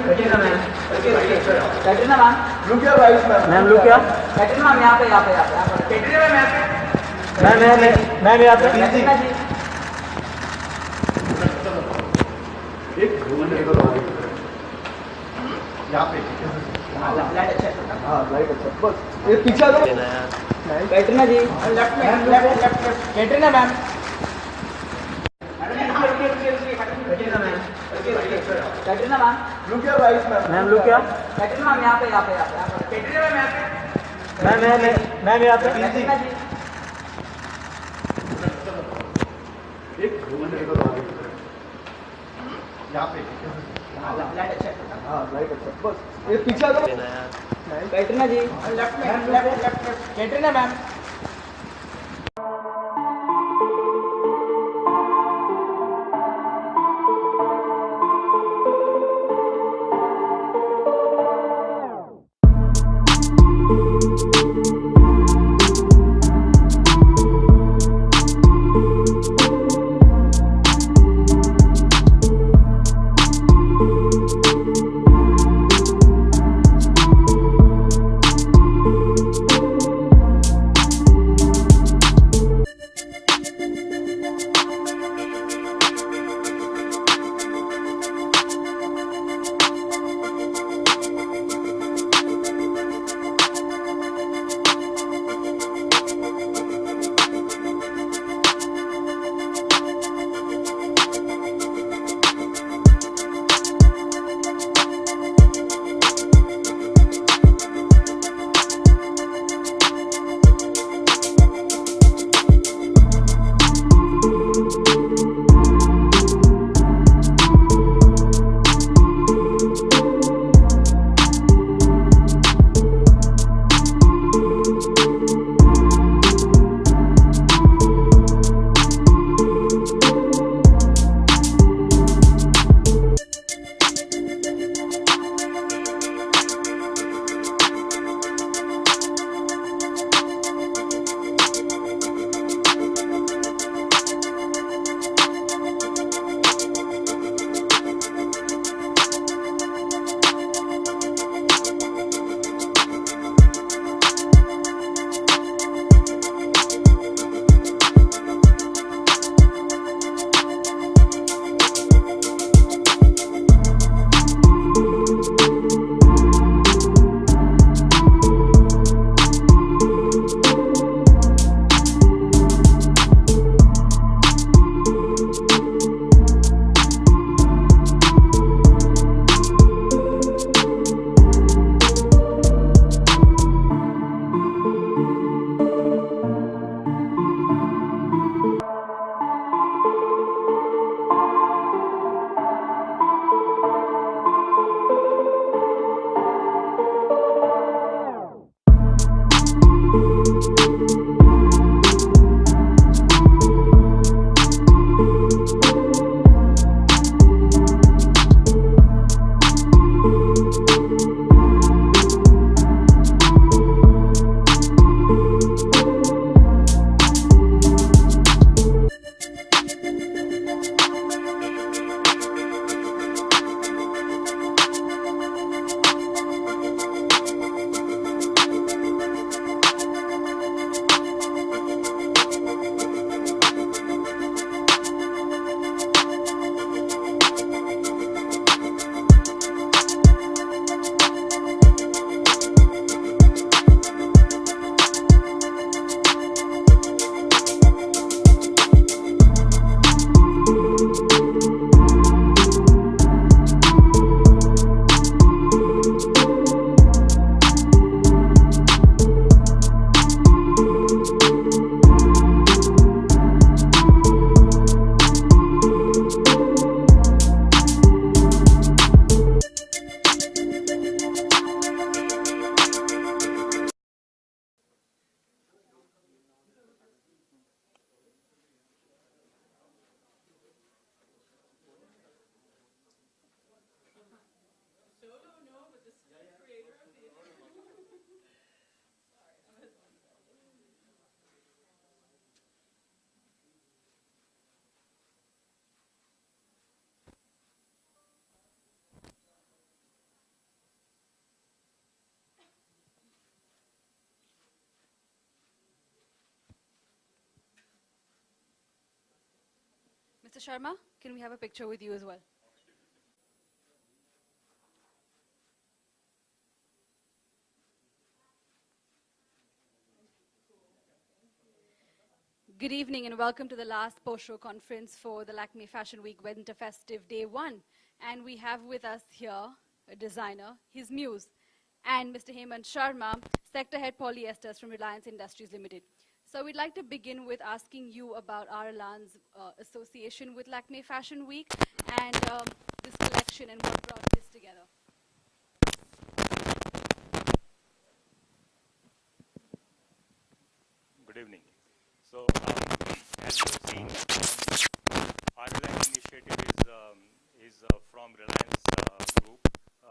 Katrina ma'am, Katrina ma'am, look your right ma'am. Ma'am look क्या? Katrina ma'am यहाँ पे कैटरीना मैम यहाँ पे, मैम यहाँ पे कैटरीना जी। एक यहाँ पे लाइट अच्छा, हाँ लाइट अच्छा, बस ये पीछे आ जाओ। कैटरीना जी लेफ्ट में, left Katrina ma'am, Katrina ma'am, look your right ma'am. Ma'am look क्या? कैटरीना मैम यहाँ पे कैटरीना मैम यहाँ पे, मैम यहाँ पे कैटरीना जी। एक यहाँ पे लाइट अच्छा, हाँ लाइट अच्छा, बस ये पीछे आ जाओ। कैटरीना जी लेफ्ट में, left Katrina ma'am. Mr. Sharma, can we have a picture with you as well? Good evening and welcome to the last post-show conference for the Lakme Fashion Week Winter Festive Day 1. And we have with us here a designer, his muse, and Mr. Hemant Sharma, Sector Head Polyesters from Reliance Industries Limited. So we'd like to begin with asking you about Aralan's association with Lakme Fashion Week and this collection and what brought this together. Good evening. So, as you have seen, Aralan initiative is from Reliance Group,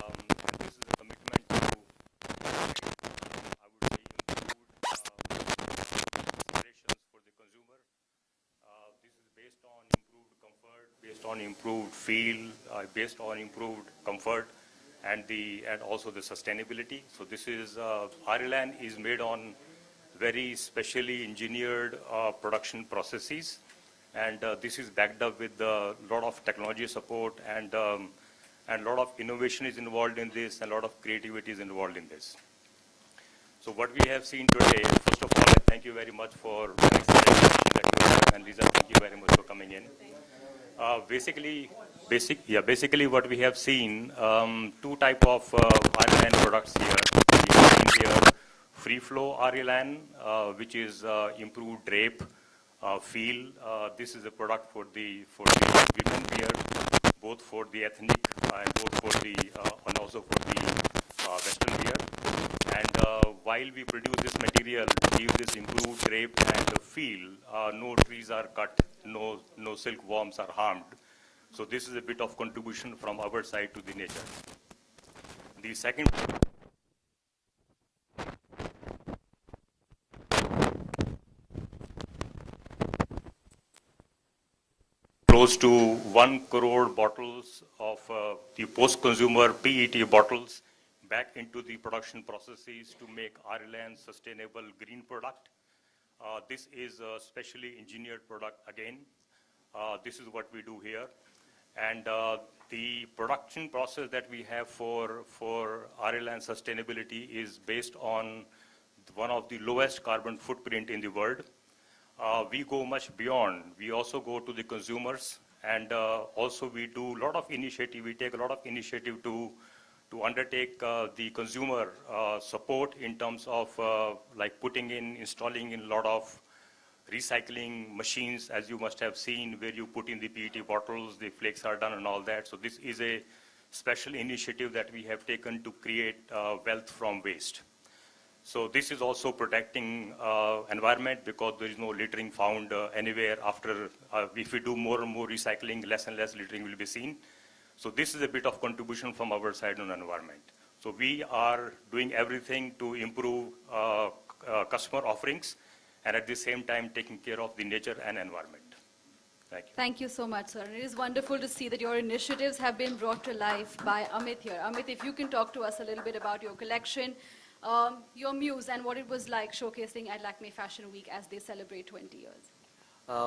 and this is a commitment to, I would say, improved considerations for the consumer. This is based on improved comfort, based on improved feel, based on improved comfort, and also the sustainability. So this is Aralan is made on very specially engineered production processes, and this is backed up with a lot of technology support, and a lot of innovation is involved in this, and a lot of creativity is involved in this. So what we have seen today, first of all, I thank you very much for an excellent session that you have, and Lisa, thank you very much for coming in. Basically what we have seen, two type of Aralan products here. We have seen here free flow Aralan, which is improved drape feel. This is a product for the women wear, both for the ethnic and both for the and also for the western wear. And while we produce this material to give this improved drape and the feel, no trees are cut, no silkworms are harmed. So this is a bit of contribution from our side to the nature. The second close to 1 crore bottles of the post-consumer PET bottles back into the production processes to make Aralan sustainable green product. This is a specially engineered product again. This is what we do here. And the production process that we have for Aralan sustainability is based on one of the lowest carbon footprint in the world. We go much beyond. We also go to the consumers, and also we do a lot of initiative. We take a lot of initiative to undertake the consumer support in terms of like installing in a lot of recycling machines, as you must have seen, where you put in the PET bottles, the flakes are done and all that. So this is a special initiative that we have taken to create wealth from waste. So this is also protecting environment, because there is no littering found anywhere after, if we do more and more recycling, less and less littering will be seen. So this is a bit of contribution from our side on environment. So we are doing everything to improve customer offerings, and at the same time taking care of the nature and environment. Thank you. Thank you so much, sir. It is wonderful to see that your initiatives have been brought to life by Amit here. Amit, if you can talk to us a little bit about your collection, your muse, and what it was like showcasing at Lakme Fashion Week as they celebrate 20 years.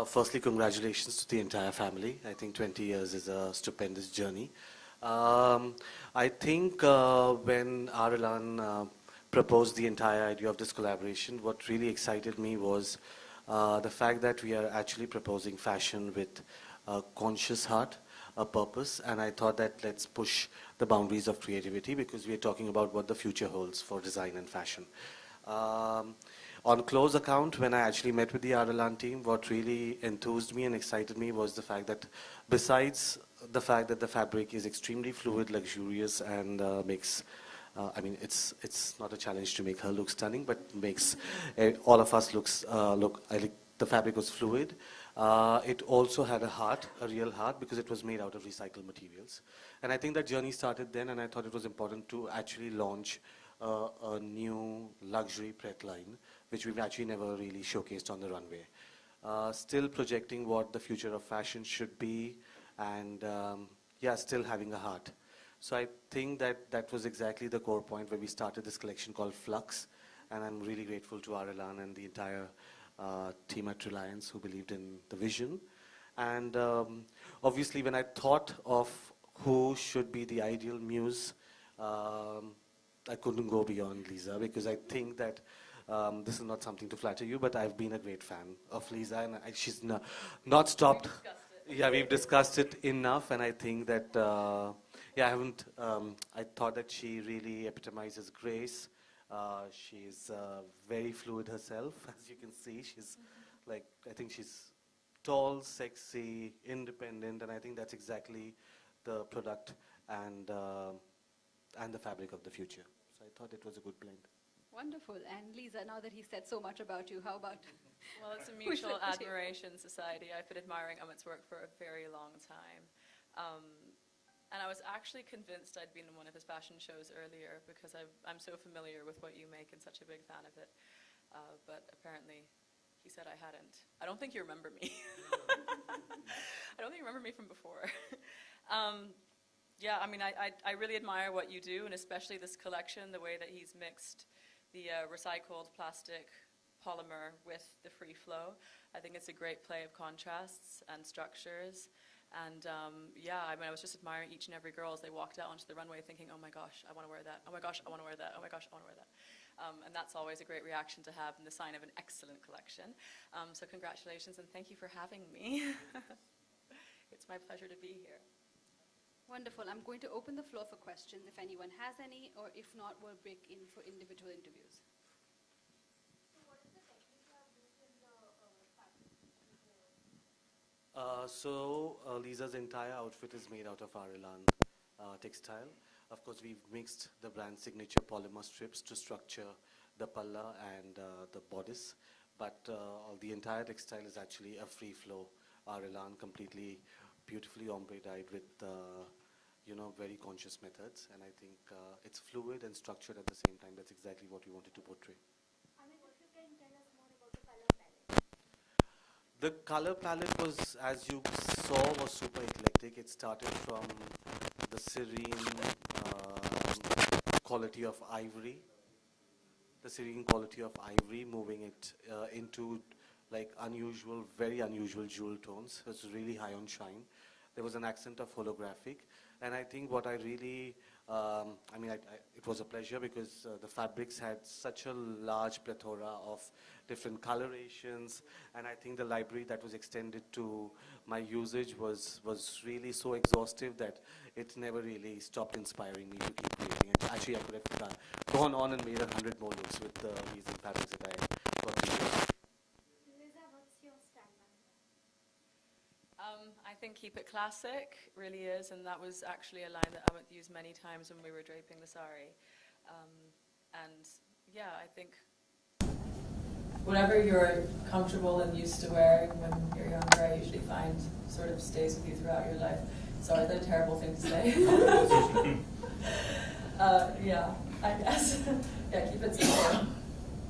Firstly, congratulations to the entire family. I think 20 years is a stupendous journey. I think when Aralan proposed the entire idea of this collaboration, what really excited me was the fact that we are actually proposing fashion with a conscious heart, a purpose, and I thought that let's push the boundaries of creativity, because we are talking about what the future holds for design and fashion. On close account, when I actually met with the Aralan team, what really enthused me and excited me was the fact that besides the fact that the fabric is extremely fluid, luxurious, and makes I mean, it's not a challenge to make her look stunning, but makes all of us look. The fabric was fluid. It also had a heart, a real heart, because it was made out of recycled materials. And I think that journey started then, and I thought it was important to actually launch a new luxury pret line, which we've actually never really showcased on the runway. Still projecting what the future of fashion should be, and yeah, still having a heart. So I think that that was exactly the core point where we started this collection called Flux, and I'm really grateful to Aralan and the entire team at Reliance who believed in the vision. And obviously, when I thought of who should be the ideal muse, I couldn't go beyond Lisa, because I think that this is not something to flatter you, but I've been a great fan of Lisa, and she's not stopped. Yeah, we've discussed it enough, and I think that, yeah, I thought that she really epitomizes grace. She's very fluid herself, as you can see. She's like, I think she's tall, sexy, independent, and I think that's exactly the product and the fabric of the future. So I thought it was a good blend. Wonderful. And Lisa, now that he said so much about you, how about... Well, it's a Who should mutual we take? admiration society. I've been admiring Amit's work for a very long time. And I was actually convinced I'd been in one of his fashion shows earlier because I'm so familiar with what you make and such a big fan of it. But apparently he said I hadn't. I don't think you remember me. I don't think you remember me from before. Yeah, I mean, I really admire what you do, and especially this collection, the way that he's mixed the recycled plastic polymer with the free flow. I think it's a great play of contrasts and structures. And yeah, I mean, I was just admiring each and every girl as they walked out onto the runway thinking, oh my gosh, I want to wear that. Oh my gosh, I want to wear that. Oh my gosh, I want to wear that. And that's always a great reaction to have and the sign of an excellent collection. So congratulations and thank you for having me. It's my pleasure to be here. Wonderful. I'm going to open the floor for questions if anyone has any, or if not, we'll break in for individual interviews. Lisa's entire outfit is made out of Arelan textile. Of course, we've mixed the brand signature polymer strips to structure the palla and the bodice, but the entire textile is actually a free flow Arelan, completely beautifully ombre dyed with very conscious methods, and I think it's fluid and structured at the same time. That's exactly what we wanted to portray. If you can tell us more about the color palette. The color palette was, as you saw, was super eclectic. It started from the serene quality of ivory, moving it into like unusual, very unusual jewel tones. It was really high on shine. There was an accent of holographic, and I think what I really, it was a pleasure because the fabrics had such a large plethora of different colorations, and I think the library that was extended to my usage was really so exhaustive that it never really stopped inspiring me to keep creating it. Actually, I could have gone on and made 100 more looks with the amazing fabrics that I got to use. Lisa, what's your style? I think keep it classic really is, and that was actually a line that Amit used many times when we were draping the sari. And yeah, I think whatever you're comfortable and used to wearing when you're younger, I usually find sort of stays with you throughout your life. Sorry, that's a terrible thing to say. Yeah, I guess. Yeah, keep it simple.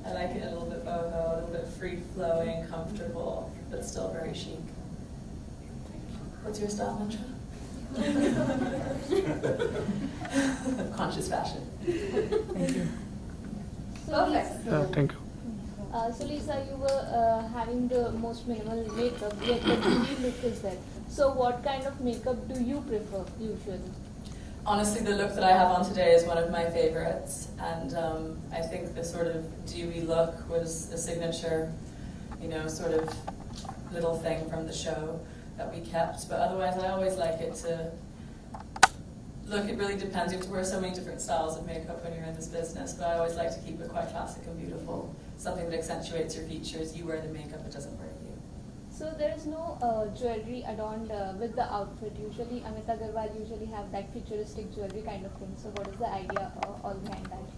I like it a little bit boho, a little bit free-flowing, comfortable, but still very chic. What's your style mantra? Conscious fashion. Thank you. Perfect. Thank you. So Lisa, you were having the most minimal makeup, yet the beauty look is there. So what kind of makeup do you prefer usually? Honestly, the look that I have on today is one of my favorites, and I think the sort of dewy look was a signature, sort of little thing from the show that we kept. But otherwise, I always like it to look. It really depends. You have to wear so many different styles of makeup when you're in this business, but I always like to keep it quite classic and beautiful. Something that accentuates your features. You wear the makeup, it doesn't wear you. So there is no jewelry adorned with the outfit. Usually, Amit Agarwal usually have that futuristic jewelry kind of thing. So what is the idea all behind that?